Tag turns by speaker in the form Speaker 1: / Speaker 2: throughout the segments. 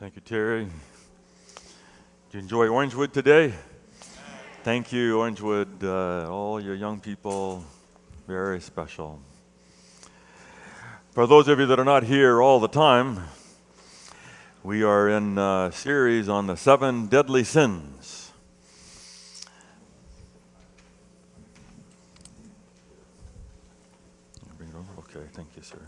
Speaker 1: Thank you, Terry. Did you enjoy Orangewood today? Thank you, Orangewood. All your young people, very special. For those of you that are not here all the time, we are in a series on the 7 deadly sins. Okay, thank you, sir.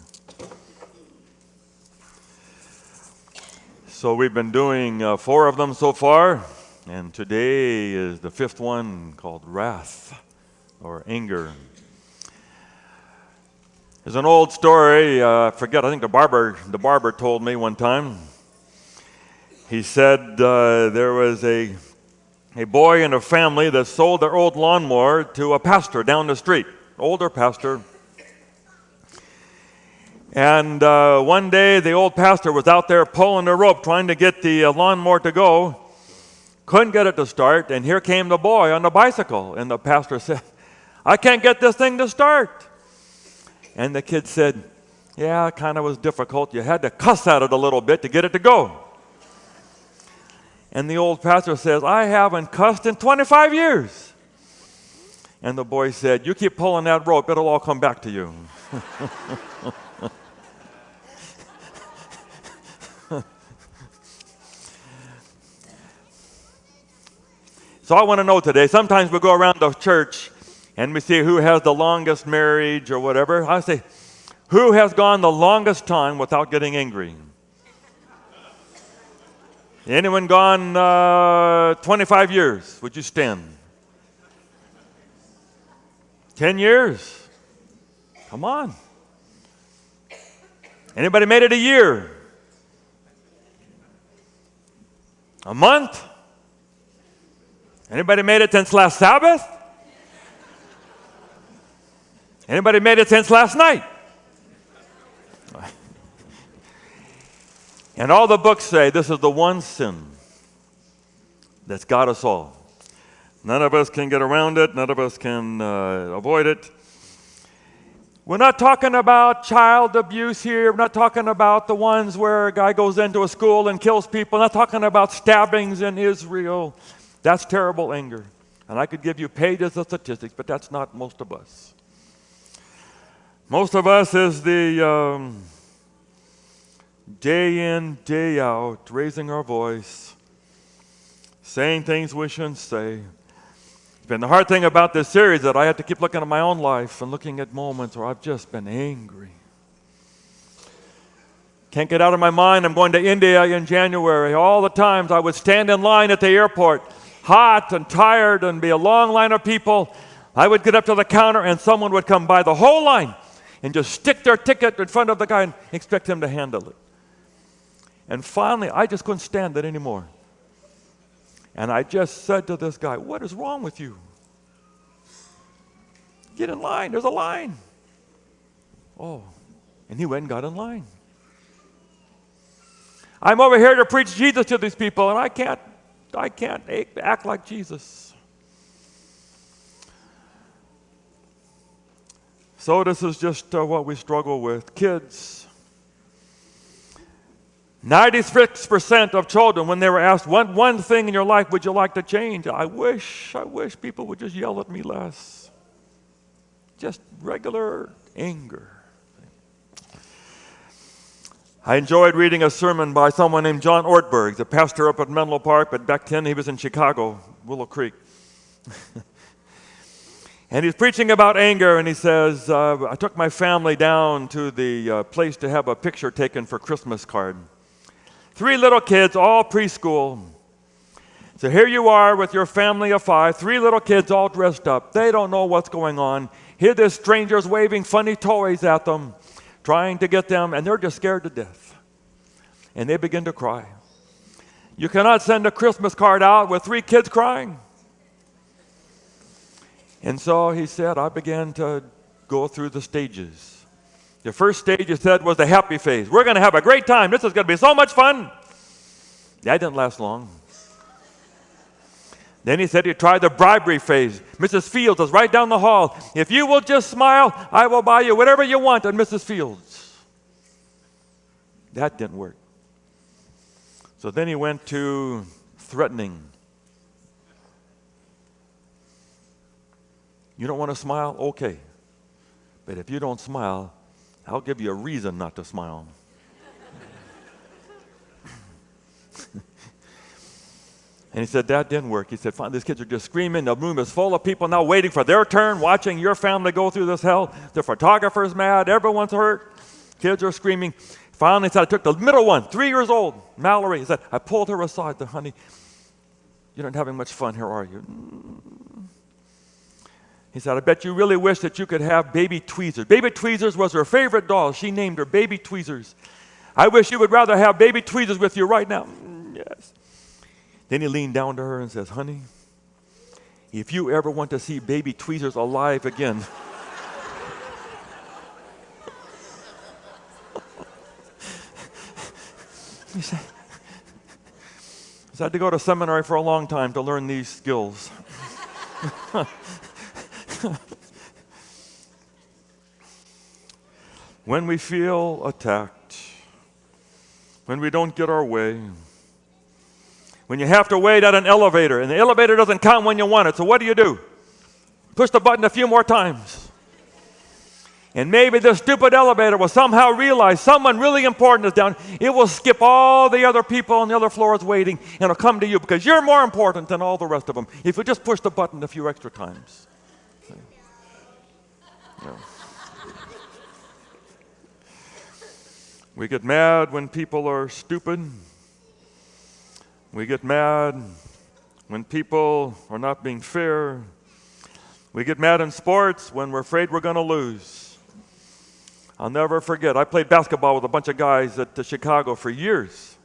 Speaker 1: So we've been doing 4 of them so far, and today is the 5th one called wrath or anger. There's an old story, I think the barber told me one time. He said there was a boy and a family that sold their old lawnmower to a pastor down the street, older pastor. And one day the old pastor was out there pulling the rope trying to get the lawnmower to go. Couldn't get it to start, and here came the boy on the bicycle. And the pastor said, "I can't get this thing to start." And the kid said, "Yeah, it kind of was difficult. You had to cuss at it a little bit to get it to go." And the old pastor says, "I haven't cussed in 25 years. And the boy said, "You keep pulling that rope, it'll all come back to you." So I want to know today, sometimes we go around the church and we see who has the longest marriage or whatever. I say, who has gone the longest time without getting angry? Anyone gone 25 years? Would you stand? 10 years? Come on. Anybody made it a year? A month? Anybody made it since last Sabbath? Anybody made it since last night? And all the books say this is the one sin that's got us all. None of us can get around it. None of us can avoid it. We're not talking about child abuse here. We're not talking about the ones where a guy goes into a school and kills people. We're not talking about stabbings in Israel. That's terrible anger. And I could give you pages of statistics, but that's not most of us. Most of us is the day in, day out, raising our voice, saying things we shouldn't say. It's been the hard thing about this series that I have to keep looking at my own life and looking at moments where I've just been angry. Can't get out of my mind. I'm going to India in January. All the times I would stand in line at the airport, hot and tired, and be a long line of people. I would get up to the counter and someone would come by the whole line and just stick their ticket in front of the guy and expect him to handle it. And finally, I just couldn't stand it anymore. And I just said to this guy, "What is wrong with you? Get in line, there's a line." Oh, and he went and got in line. I'm over here to preach Jesus to these people, and I can't act like Jesus. So this is just what we struggle with. Kids. 96% of children, when they were asked, one thing in your life would you like to change? I wish people would just yell at me less. Just regular anger. I enjoyed reading a sermon by someone named John Ortberg, the pastor up at Menlo Park, but back then he was in Chicago, Willow Creek. And he's preaching about anger, and he says, I took my family down to the place to have a picture taken for Christmas card. 3 little kids, all preschool. So here you are with your family of 5, 3 little kids all dressed up. They don't know what's going on. Here there's strangers waving funny toys at them, trying to get them, and they're just scared to death. And they begin to cry. You cannot send a Christmas card out with 3 kids crying. And so he said, I began to go through the stages. The first stage, he said, was the happy phase. We're going to have a great time. This is going to be so much fun. That didn't last long. Then he said he tried the bribery phase. Mrs. Fields is right down the hall. If you will just smile, I will buy you whatever you want at Mrs. Fields. That didn't work. So then he went to threatening. You don't want to smile? Okay. But if you don't smile, I'll give you a reason not to smile. And he said, that didn't work. He said, fine, these kids are just screaming. The room is full of people now waiting for their turn, watching your family go through this hell. The photographer's mad. Everyone's hurt. Kids are screaming. Finally, he said, I took the middle one, 3 years old, Mallory. He said, I pulled her aside. The honey, you're not having much fun here, are you? He said, I bet you really wish that you could have baby tweezers. Baby tweezers was her favorite doll. She named her baby tweezers. I wish you would rather have baby tweezers with you right now. Yes. Then he leaned down to her and says, honey, if you ever want to see baby tweezers alive again, he said, I had to go to seminary for a long time to learn these skills. When we feel attacked, when we don't get our way, when you have to wait at an elevator and the elevator doesn't come when you want it, so what do? Push the button a few more times. And maybe this stupid elevator will somehow realize someone really important is down. It will skip all the other people on the other floors waiting, and it'll come to you because you're more important than all the rest of them if you just push the button a few extra times. Yeah. We get mad when people are stupid. We get mad when people are not being fair. We get mad in sports when we're afraid we're going to lose. I'll never forget, I played basketball with a bunch of guys at Chicago for years.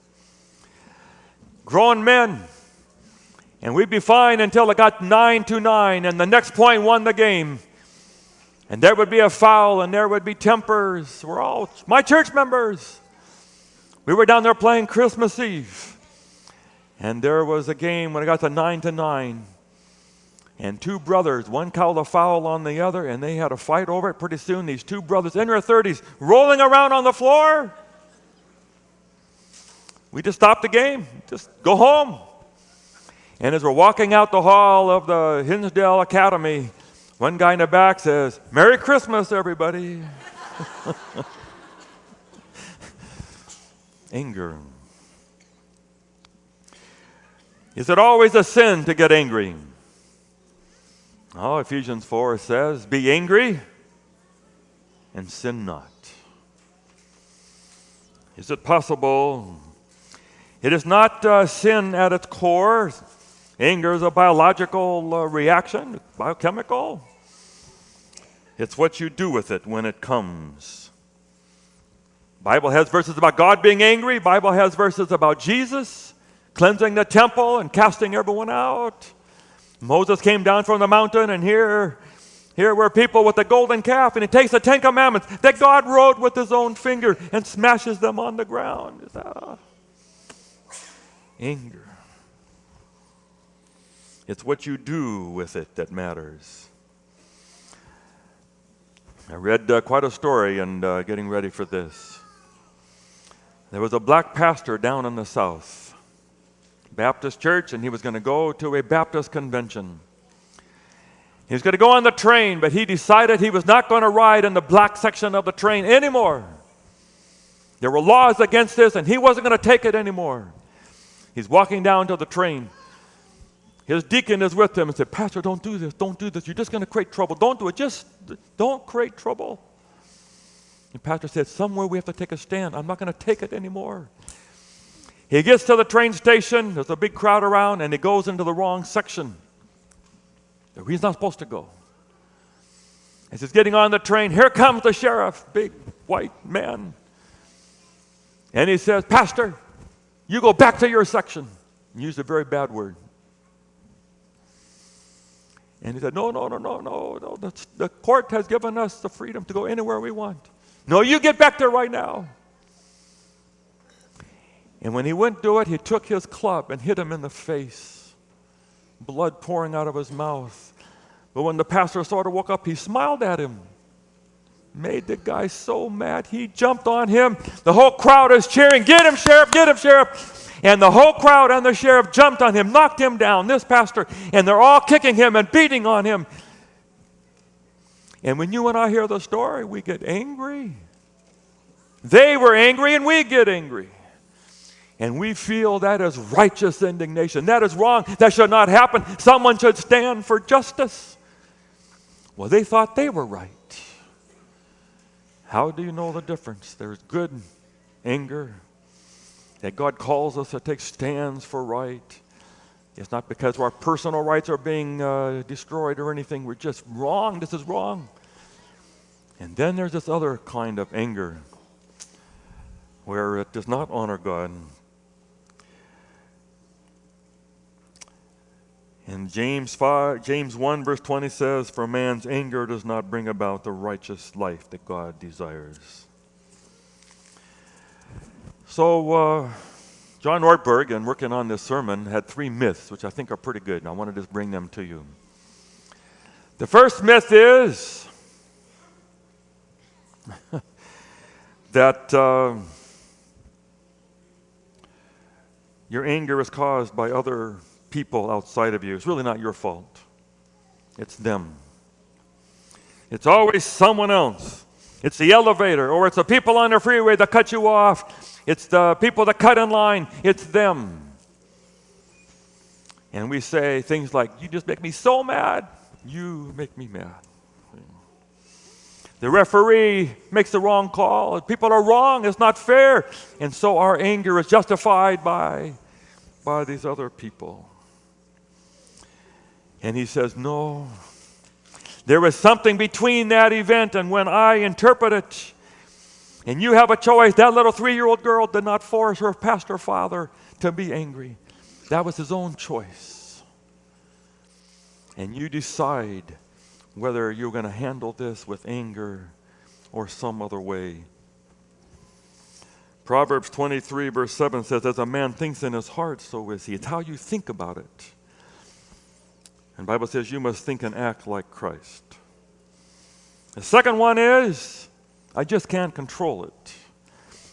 Speaker 1: Grown men. And we'd be fine until it got 9-9, and the next point won the game. And there would be a foul, and there would be tempers. We're all my church members. We were down there playing Christmas Eve. And there was a game when it got to 9-9. And two brothers, one called a foul on the other, and they had a fight over it. Pretty soon, these two brothers in their 30s rolling around on the floor. We just stopped the game. Just go home. And as we're walking out the hall of the Hinsdale Academy, one guy in the back says, Merry Christmas, everybody. Anger. Is it always a sin to get angry? Oh, Ephesians 4 says, be angry and sin not. Is it possible? It is not sin at its core. Anger is a biological reaction, biochemical. It's what you do with it when it comes. Bible has verses about God being angry. Bible has verses about Jesus cleansing the temple and casting everyone out. Moses came down from the mountain, and here were people with the golden calf, and he takes the 10 Commandments that God wrote with his own finger and smashes them on the ground. Anger. It's what you do with it that matters. I read quite a story and getting ready for this. There was a black pastor down in the South, Baptist church, and he was going to go to a Baptist convention. He was going to go on the train, but he decided he was not going to ride in the black section of the train anymore. There were laws against this, and he wasn't going to take it anymore. He's walking down to the train. His deacon is with him and said, Pastor, don't do this. Don't do this. You're just going to create trouble. Don't do it. Just don't create trouble. The pastor said, somewhere we have to take a stand. I'm not going to take it anymore. He gets to the train station. There's a big crowd around, and he goes into the wrong section. He's not supposed to go. As he's getting on the train, here comes the sheriff, big white man. And he says, Pastor, you go back to your section. He used a very bad word. And he said, no. The court has given us the freedom to go anywhere we want. No, you get back there right now. And when he went to do it, he took his club and hit him in the face, blood pouring out of his mouth. But when the pastor sort of woke up, he smiled at him. Made the guy so mad, he jumped on him. The whole crowd is cheering, get him, sheriff, get him, sheriff. And the whole crowd and the sheriff jumped on him, knocked him down, this pastor, and they're all kicking him and beating on him. And when you and I hear the story, we get angry. They were angry and we get angry. And we feel that is righteous indignation. That is wrong. That should not happen. Someone should stand for justice. Well, they thought they were right. How do you know the difference? There's good anger that God calls us to take stands for right. It's not because our personal rights are being destroyed or anything. We're just wrong. This is wrong. And then there's this other kind of anger where it does not honor God. And James 1 verse 20 says, "For man's anger does not bring about the righteous life that God desires." So John Ortberg, in working on this sermon, had 3 myths, which I think are pretty good, and I want to just bring them to you. The first myth is that your anger is caused by other people outside of you. It's really not your fault. It's them. It's always someone else. It's the elevator, or it's the people on the freeway that cut you off. It's the people that cut in line. It's them. And we say things like, "You just make me so mad. You make me mad." The referee makes the wrong call. People are wrong. It's not fair. And so our anger is justified by these other people. And he says, no. There is something between that event and when I interpret it. And you have a choice. That little 3-year-old girl did not force her pastor father to be angry. That was his own choice. And you decide whether you're going to handle this with anger or some other way. Proverbs 23 verse 7 says, "As a man thinks in his heart, so is he." It's how you think about it. And the Bible says you must think and act like Christ. The second one is, I just can't control it.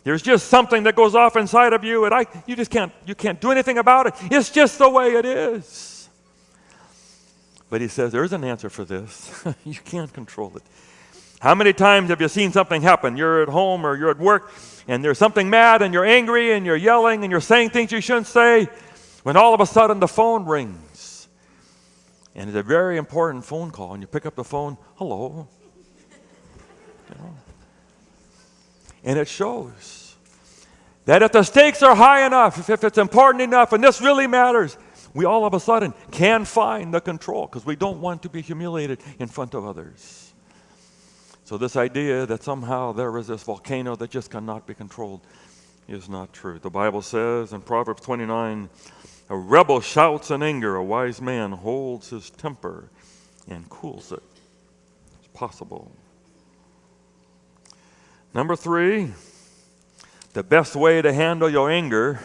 Speaker 1: There's just something that goes off inside of you, and you can't do anything about it. It's just the way it is. But he says there's an answer for this. You can't control it. How many times have you seen something happen? You're at home or you're at work, and there's something mad, and you're angry, and you're yelling, and you're saying things you shouldn't say, when all of a sudden the phone rings. And it's a very important phone call, and you pick up the phone, "Hello." You know? And it shows that if the stakes are high enough, if it's important enough, and this really matters, we all of a sudden can find the control because we don't want to be humiliated in front of others. So this idea that somehow there is this volcano that just cannot be controlled is not true. The Bible says in Proverbs 29, "A rebel shouts in anger, a wise man holds his temper and cools it." It's possible. Number 3, the best way to handle your anger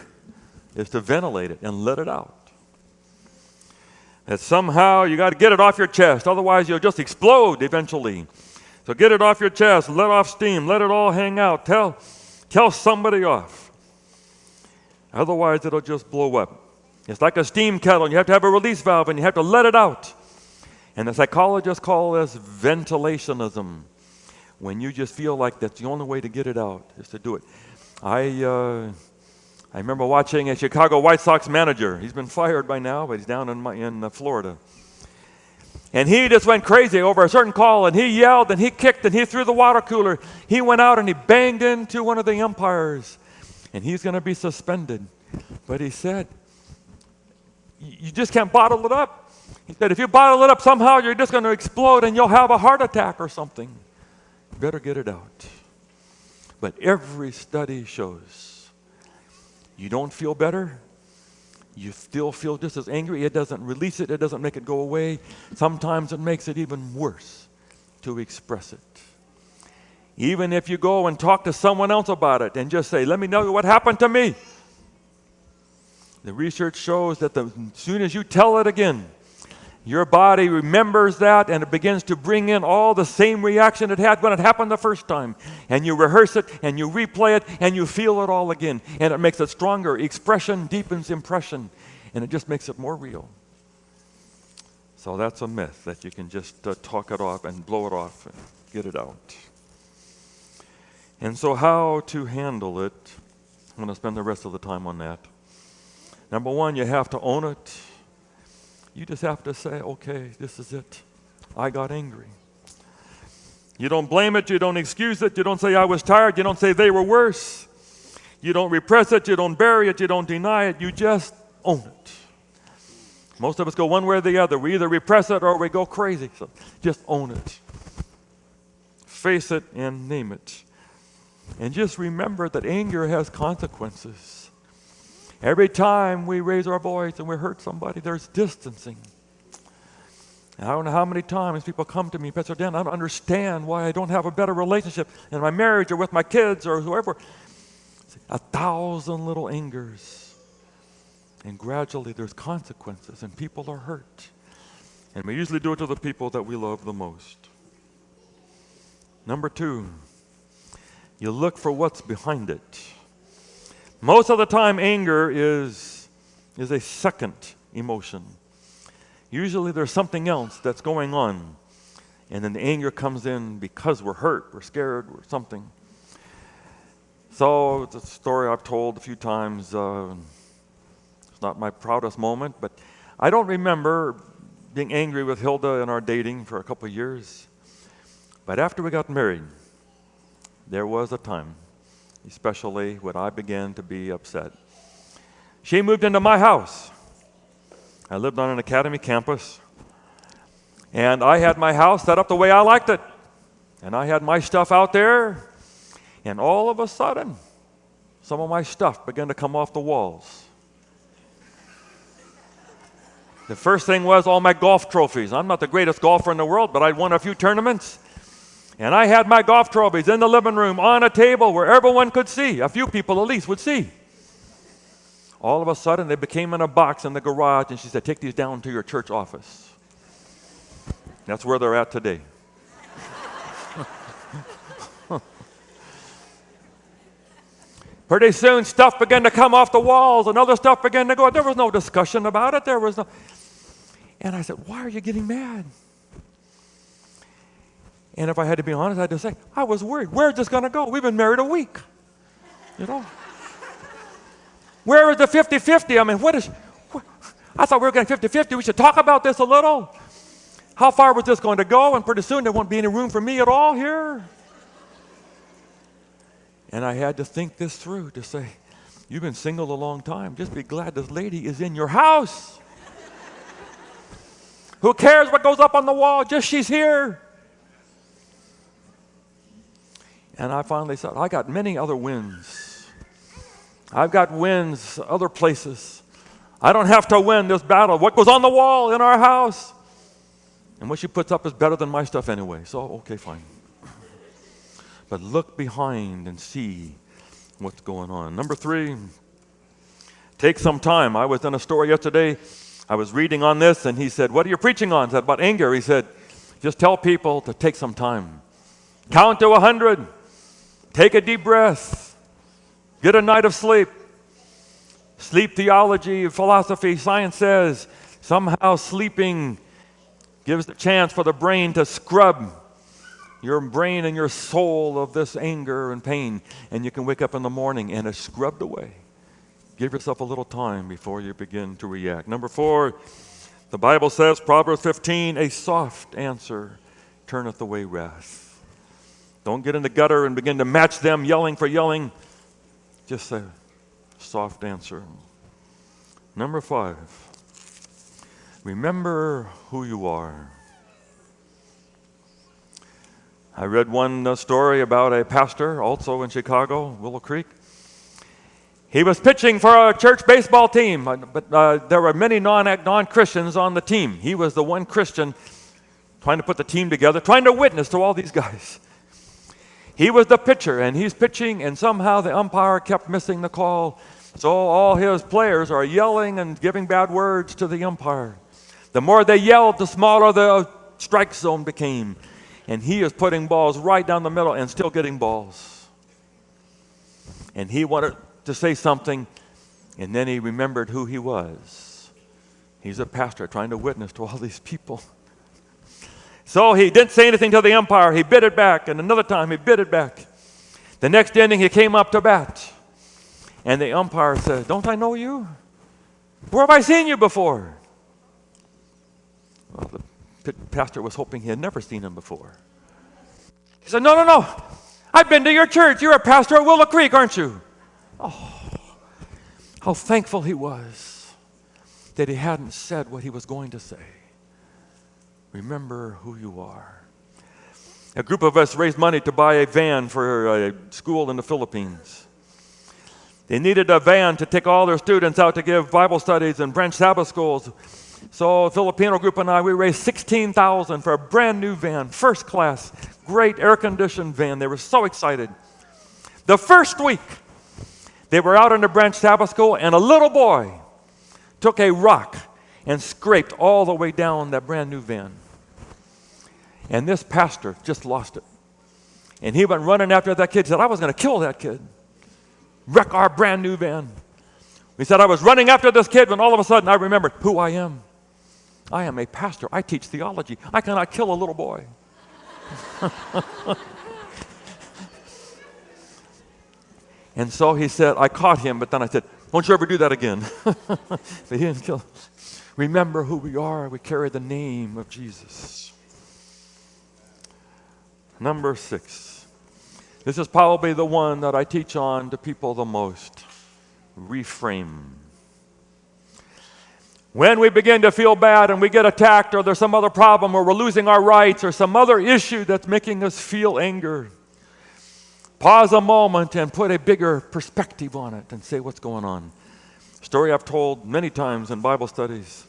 Speaker 1: is to ventilate it and let it out. That somehow you got to get it off your chest, otherwise you'll just explode eventually. So get it off your chest, let off steam, let it all hang out. Tell somebody off. Otherwise it'll just blow up. It's like a steam kettle, and you have to have a release valve, and you have to let it out. And the psychologists call this ventilationism, when you just feel like that's the only way to get it out, is to do it. I remember watching a Chicago White Sox manager. He's been fired by now, but he's down in Florida. And he just went crazy over a certain call, and he yelled, and he kicked, and he threw the water cooler. He went out, and he banged into one of the umpires, and he's going to be suspended. But he said, you just can't bottle it up. He said, if you bottle it up, somehow you're just going to explode, and you'll have a heart attack or something. You better get it out. But every study shows you don't feel better. You still feel just as angry. It doesn't release it. It doesn't make it go away. Sometimes it makes it even worse to express it. Even if you go and talk to someone else about it and just say, "Let me know what happened to me." The research shows that as soon as you tell it again, Your body remembers that, and it begins to bring in all the same reaction it had when it happened the first time. And you rehearse it, and you replay it, and you feel it all again. And it makes it stronger. Expression deepens impression, and it just makes it more real. So that's a myth, that you can just talk it off and blow it off and get it out. And so how to handle it, I'm going to spend the rest of the time on that. Number one, you have to own it. You just have to say, okay, this is it. I got angry. You don't blame it. You don't excuse it. You don't say I was tired. You don't say they were worse. You don't repress it. You don't bury it. You don't deny it. You just own it. Most of us go one way or the other. We either repress it or we go crazy. So just own it. Face it and name it. And just remember that anger has consequences. Every time we raise our voice and we hurt somebody, there's distancing. And I don't know how many times people come to me, Pastor Dan, I don't understand why I don't have a better relationship in my marriage or with my kids or whoever. 1,000 little angers. And gradually there's consequences and people are hurt. And we usually do it to the people that we love the most. Number two, you look for what's behind it. Most of the time, anger is a second emotion. Usually there's something else that's going on, and then the anger comes in because we're hurt, we're scared, or something. So it's a story I've told a few times. It's not my proudest moment, but I don't remember being angry with Hilda in our dating for a couple of years. But after we got married, there was a time, especially when I began to be upset. She moved into my house. I lived on an academy campus, and I had my house set up the way I liked it. And I had my stuff out there, and all of a sudden, some of my stuff began to come off the walls. The first thing was all my golf trophies. I'm not the greatest golfer in the world, but I'd won a few tournaments. And I had my golf trophies in the living room on a table where everyone could see. A few people at least would see. All of a sudden, they became in a box in the garage, and she said, take these down to your church office. That's where they're at today. Pretty soon, stuff began to come off the walls, and other stuff began to go. There was no discussion about it. And I said, why are you getting mad? And if I had to be honest, I'd just say, I was worried. Where's this going to go? We've been married a week. You know? Where is the 50-50? I mean, I thought we were getting 50-50. We should talk about this a little. How far was this going to go? And pretty soon there won't be any room for me at all here. And I had to think this through to say, you've been single a long time. Just be glad this lady is in your house. Who cares what goes up on the wall? Just she's here. And I finally said, I got many other wins. I've got wins other places. I don't have to win this battle. What goes on the wall in our house? And what she puts up is better than my stuff anyway. So, okay, fine. But look behind and see what's going on. Number three, take some time. I was in a store yesterday. I was reading on this, and he said, what are you preaching on? I said, about anger. He said, just tell people to take some time. Count to 100. Take a deep breath. Get a night of sleep. Sleep theology, philosophy, science says somehow sleeping gives the chance for the brain to scrub your brain and your soul of this anger and pain, and you can wake up in the morning and it's scrubbed away. Give yourself a little time before you begin to react. Number four, the Bible says, Proverbs 15, a soft answer turneth away wrath. Don't get in the gutter and begin to match them yelling for yelling. Just a soft answer. Number five, remember who you are. I read one story about a pastor also in Chicago, Willow Creek. He was pitching for a church baseball team, but there were many non-Christians on the team. He was the one Christian trying to put the team together, trying to witness to all these guys. He was the pitcher, and he's pitching, and somehow the umpire kept missing the call. So all his players are yelling and giving bad words to the umpire. The more they yelled, the smaller the strike zone became. And he is putting balls right down the middle and still getting balls. And he wanted to say something, and then he remembered who he was. He's a pastor trying to witness to all these people. So he didn't say anything to the umpire. He bit it back, and another time he bit it back. The next inning, he came up to bat. And the umpire said, "Don't I know you? Where have I seen you before?" Well, the pastor was hoping he had never seen him before. He said, No. I've been to your church. You're a pastor at Willow Creek, aren't you?" Oh, how thankful he was that he hadn't said what he was going to say. Remember who you are. A group of us raised money to buy a van for a school in the Philippines. They needed a van to take all their students out to give Bible studies and branch Sabbath schools. So a Filipino group and I, we raised $16,000 for a brand new van, first class, great air-conditioned van. They were so excited. The first week, they were out in the branch Sabbath school, and a little boy took a rock and scraped all the way down that brand new van. And this pastor just lost it. And he went running after that kid, said, "I was going to kill that kid. Wreck our brand new van." He said, "I was running after this kid when all of a sudden I remembered who I am. I am a pastor. I teach theology. I cannot kill a little boy." And so he said, I caught him, but then I said, "Don't you ever do that again." But he didn't kill. Remember who we are. We carry the name of Jesus. Number 6. This is probably the one that I teach on to people the most. Reframe. When we begin to feel bad and we get attacked, or there's some other problem, or we're losing our rights, or some other issue that's making us feel anger, pause a moment and put a bigger perspective on it and say, what's going on? Story I've told many times in Bible studies.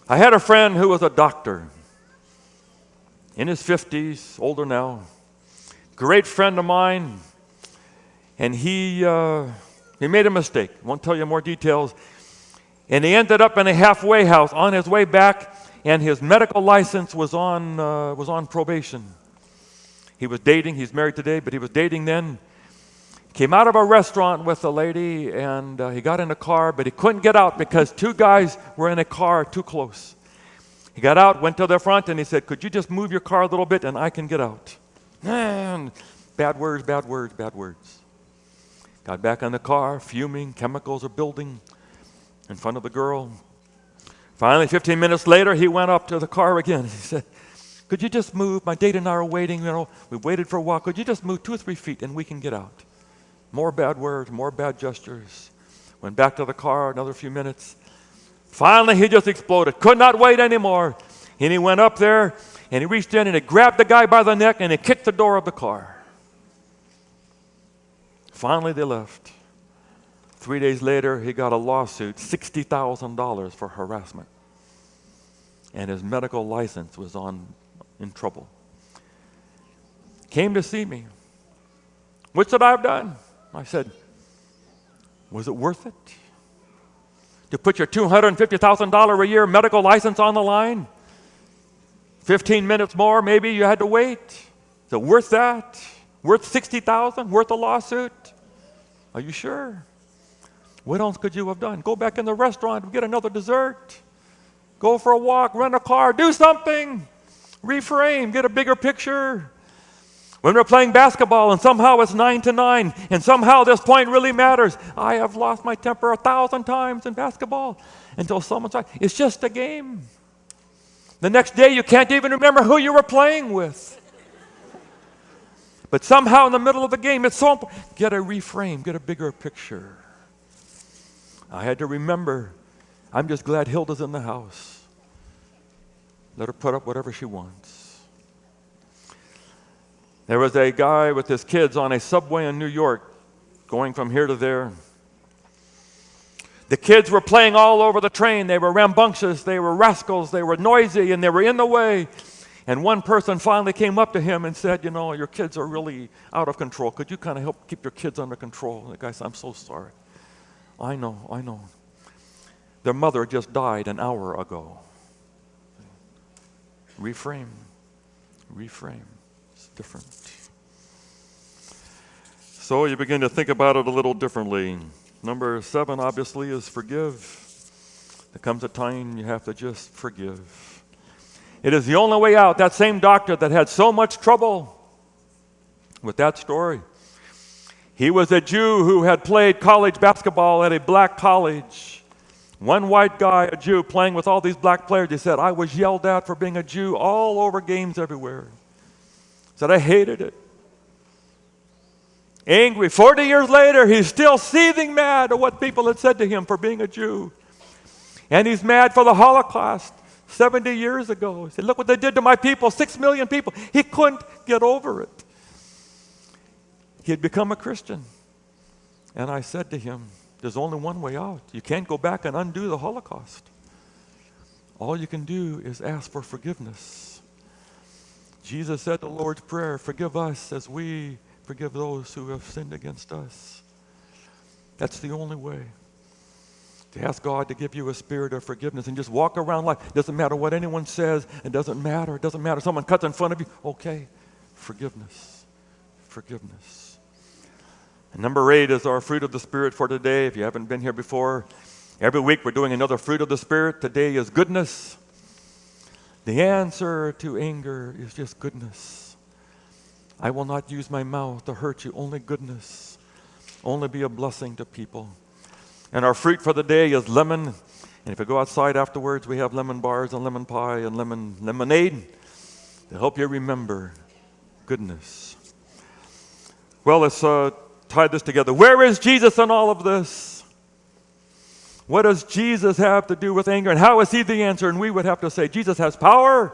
Speaker 1: I had a friend who was a doctor in his 50s, older now. Great friend of mine, and he made a mistake. Won't tell you more details. And he ended up in a halfway house on his way back, and his medical license was on probation. He was dating. He's married today, but he was dating then. Came out of a restaurant with a lady, and he got in a car, but he couldn't get out because 2 guys were in a car too close. He got out, went to the front, and he said, "Could you just move your car a little bit and I can get out?" And bad words, bad words, bad words. Got back in the car, fuming, chemicals are building in front of the girl. Finally, 15 minutes later, he went up to the car again. He said, "Could you just move? My date and I are waiting. We waited for a while. Could you just move 2 or 3 feet and we can get out?" More bad words, more bad gestures. Went back to the car, another few minutes. Finally, he just exploded. Could not wait anymore. And he went up there, and he reached in, and he grabbed the guy by the neck, and he kicked the door of the car. Finally, they left. 3 days later, he got a lawsuit, $60,000 for harassment. And his medical license was in trouble. Came to see me. "What should I have done?" I said, "Was it worth it? To put your $250,000 a year medical license on the line? 15 minutes more, maybe you had to wait. Is it worth that? Worth $60,000? Worth a lawsuit? Are you sure? What else could you have done? Go back in the restaurant, get another dessert. Go for a walk, rent a car, do something. Reframe, get a bigger picture. When we're playing basketball and somehow it's 9-9 and somehow this point really matters. I have lost my temper 1,000 times in basketball until someone says, it's just a game. The next day you can't even remember who you were playing with. But somehow in the middle of the game, it's so important. Get a reframe, get a bigger picture. I had to remember, I'm just glad Hilda's in the house. Let her put up whatever she wants. There was a guy with his kids on a subway in New York going from here to there. The kids were playing all over the train. They were rambunctious, they were rascals, they were noisy, and they were in the way. And one person finally came up to him and said, your kids are really out of control. Could you kind of help keep your kids under control? The guy said, I'm so sorry. I know. Their mother just died an hour ago. Reframe. Reframe. It's different. So you begin to think about it a little differently. Number 7, obviously, is forgive. There comes a time you have to just forgive. It is the only way out. That same doctor that had so much trouble with that story. He was a Jew who had played college basketball at a black college. One white guy, a Jew, playing with all these black players. He said, I was yelled at for being a Jew all over games everywhere. He said, I hated it. Angry. 40 years later, he's still seething mad at what people had said to him for being a Jew. And he's mad for the Holocaust 70 years ago. He said, look what they did to my people, 6 million people. He couldn't get over it. He had become a Christian. And I said to him, there's only one way out. You can't go back and undo the Holocaust. All you can do is ask for forgiveness. Jesus said the Lord's Prayer, forgive us as we forgive those who have sinned against us. That's the only way. To ask God to give you a spirit of forgiveness and just walk around life. Doesn't matter what anyone says. It doesn't matter. It doesn't matter. Someone cuts in front of you. Okay. Forgiveness. Forgiveness. And number 8 is our fruit of the Spirit for today. If you haven't been here before, every week we're doing another fruit of the Spirit. Today is goodness. The answer to anger is just goodness. I will not use my mouth to hurt you. Only goodness. Only be a blessing to people. And our fruit for the day is lemon. And if you go outside afterwards, we have lemon bars and lemon pie and lemonade to help you remember goodness. Well, let's tie this together. Where is Jesus in all of this? What does Jesus have to do with anger? And how is he the answer? And we would have to say, Jesus has power.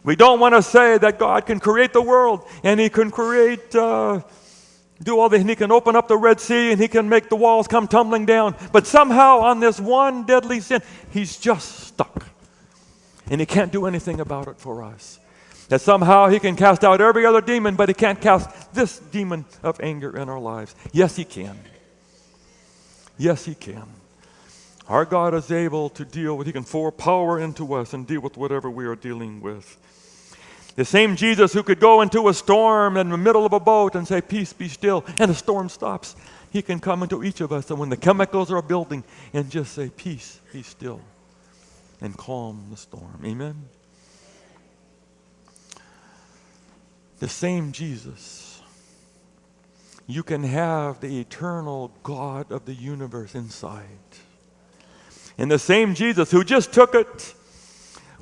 Speaker 1: We don't want to say that God can create the world and he can create, do all this, and he can open up the Red Sea and he can make the walls come tumbling down. But somehow on this one deadly sin, he's just stuck. And he can't do anything about it for us. That somehow he can cast out every other demon, but he can't cast this demon of anger in our lives. Yes, he can. Yes, he can. Our God is able to deal with, he can pour power into us and deal with whatever we are dealing with. The same Jesus who could go into a storm in the middle of a boat and say, peace, be still, and the storm stops. He can come into each of us and when the chemicals are building and just say, peace, be still, and calm the storm. Amen? The same Jesus. You can have the eternal God of the universe inside. And the same Jesus who just took it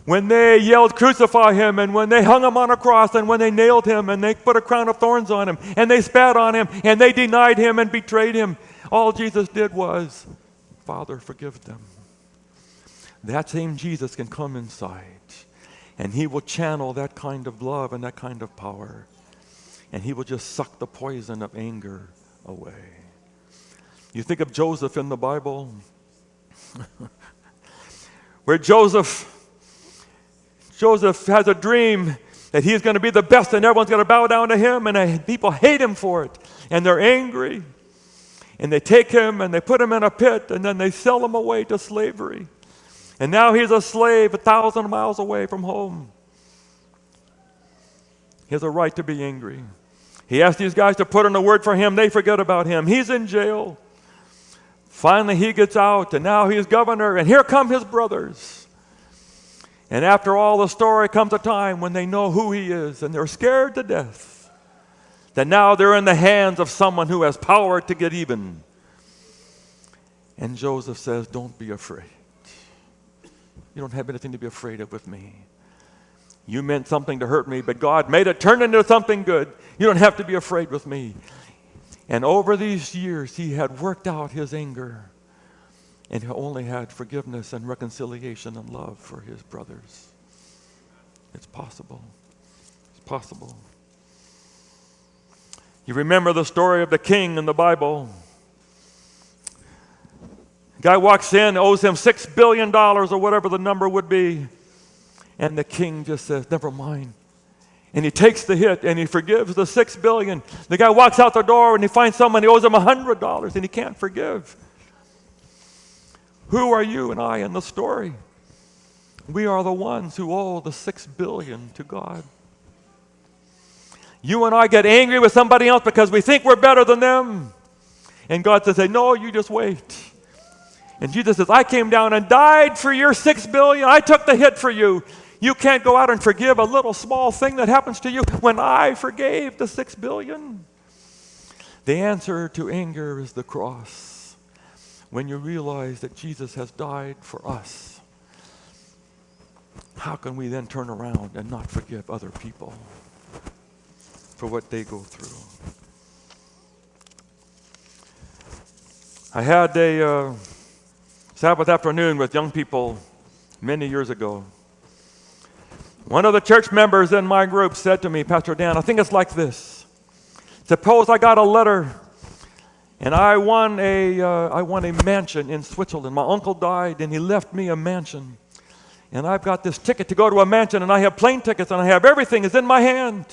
Speaker 1: when they yelled, crucify him, and when they hung him on a cross, and when they nailed him, and they put a crown of thorns on him, and they spat on him, and they denied him and betrayed him. All Jesus did was, Father, forgive them. That same Jesus can come inside. And he will channel that kind of love and that kind of power. And he will just suck the poison of anger away. You think of Joseph in the Bible, where Joseph has a dream that he's going to be the best and everyone's going to bow down to him, and people hate him for it. And they're angry. And they take him and they put him in a pit and then they sell him away to slavery. And now he's a slave 1,000 miles away from home. He has a right to be angry. He asked these guys to put in a word for him. They forget about him. He's in jail. Finally, he gets out, and now he's governor, and here come his brothers. And after all the story comes a time when they know who he is, and they're scared to death. That now they're in the hands of someone who has power to get even. And Joseph says, don't be afraid. You don't have anything to be afraid of with me. You meant something to hurt me, but God made it turn into something good. You don't have to be afraid with me. And over these years, he had worked out his anger. And he only had forgiveness and reconciliation and love for his brothers. It's possible. It's possible. You remember the story of the king in the Bible. Guy walks in, owes him $6 billion or whatever the number would be. And the king just says, never mind. And he takes the hit and he forgives the $6 billion. The guy walks out the door and he finds someone who owes him $100 and he can't forgive. Who are you and I in the story? We are the ones who owe the $6 billion to God. You and I get angry with somebody else because we think we're better than them. And God says, no, you just wait. And Jesus says, I came down and died for your $6 billion. I took the hit for you. You can't go out and forgive a little small thing that happens to you when I forgave the $6 billion. The answer to anger is the cross. When you realize that Jesus has died for us, how can we then turn around and not forgive other people for what they go through? I had a Sabbath afternoon with young people many years ago. One of the church members in my group said to me, Pastor Dan, I think it's like this. Suppose I got a letter and I won a mansion in Switzerland. My uncle died and he left me a mansion. And I've got this ticket to go to a mansion, and I have plane tickets, and I have everything is in my hand.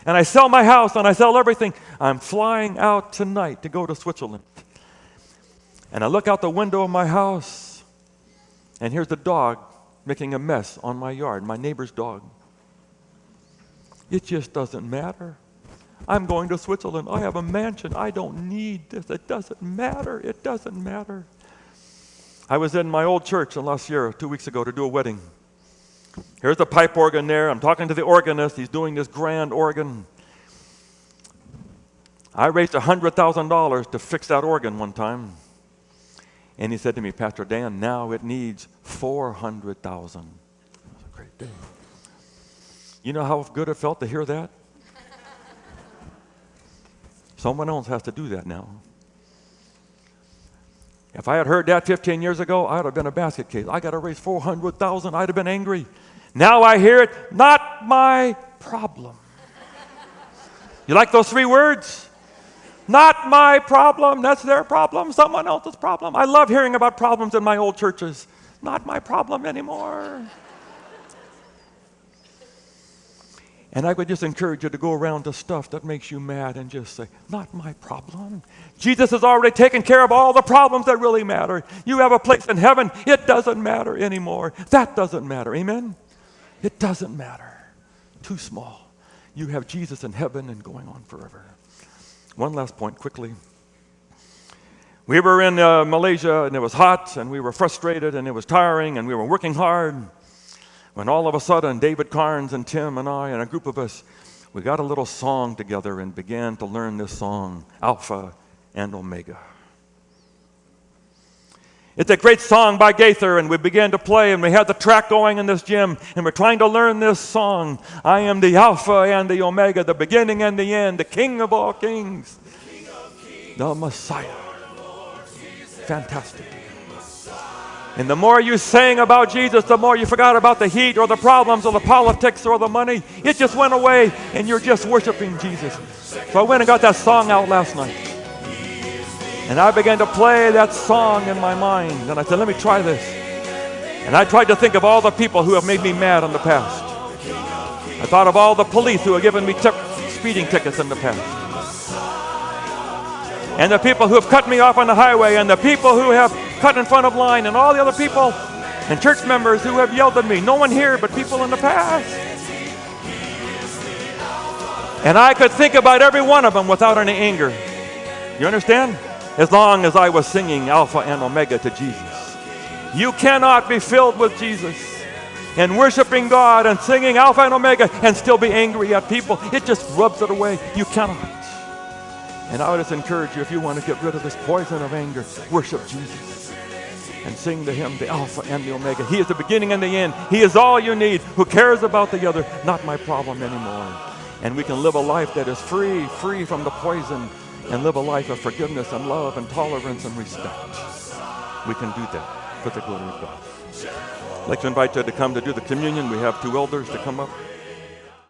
Speaker 1: And I sell my house, and I sell everything. I'm flying out tonight to go to Switzerland. And I look out the window of my house, and here's the dog making a mess on my yard, my neighbor's dog. It just doesn't matter. I'm going to Switzerland. I have a mansion. I don't need this. It doesn't matter. It doesn't matter. I was in my old church in La Sierra 2 weeks ago to do a wedding. Here's the pipe organ there. I'm talking to the organist. He's doing this grand organ. I raised $100,000 to fix that organ one time. And he said to me, Pastor Dan, now it needs $400,000. That was a great day. You know how good it felt to hear that? Someone else has to do that now. If I had heard that 15 years ago, I'd have been a basket case. I got to raise $400,000. I'd have been angry. Now I hear it, not my problem. You like those 3 words? Not my problem. That's their problem. Someone else's problem. I love hearing about problems in my old churches. Not my problem anymore. And I would just encourage you to go around to stuff that makes you mad and just say, not my problem. Jesus has already taken care of all the problems that really matter. You have a place in heaven. It doesn't matter anymore. That doesn't matter. Amen? It doesn't matter. Too small. You have Jesus in heaven and going on forever. One last point quickly. We were in Malaysia and it was hot and we were frustrated and it was tiring and we were working hard. When all of a sudden, David Carnes and Tim and I and a group of us, we got a little song together and began to learn this song, Alpha and Omega. It's a great song by Gaither, and we began to play, and we had the track going in this gym, and we're trying to learn this song. I am the Alpha and the Omega, the beginning and the end, the King of all kings, the Messiah. Fantastic. And the more you sang about Jesus, the more you forgot about the heat or the problems or the politics or the money. It just went away, and you're just worshiping Jesus. So I went and got that song out last night. And I began to play that song in my mind. And I said, let me try this. And I tried to think of all the people who have made me mad in the past. I thought of all the police who have given me speeding tickets in the past. And the people who have cut me off on the highway, and the people who have cut in front of line, and all the other people and church members who have yelled at me. No one here, but people in the past. And I could think about every one of them without any anger. You understand? As long as I was singing Alpha and Omega to Jesus. You cannot be filled with Jesus and worshiping God and singing Alpha and Omega and still be angry at people. It just rubs it away. You cannot. And I would just encourage you, if you want to get rid of this poison of anger, worship Jesus and sing to him the Alpha and the Omega. He is the beginning and the end. He is all you need. Who cares about the other? Not my problem anymore. And we can live a life that is free from the poison, and live a life of forgiveness and love and tolerance and respect. We can do that for the glory of God. I'd like to invite you to come to do the communion. We have 2 elders to come up.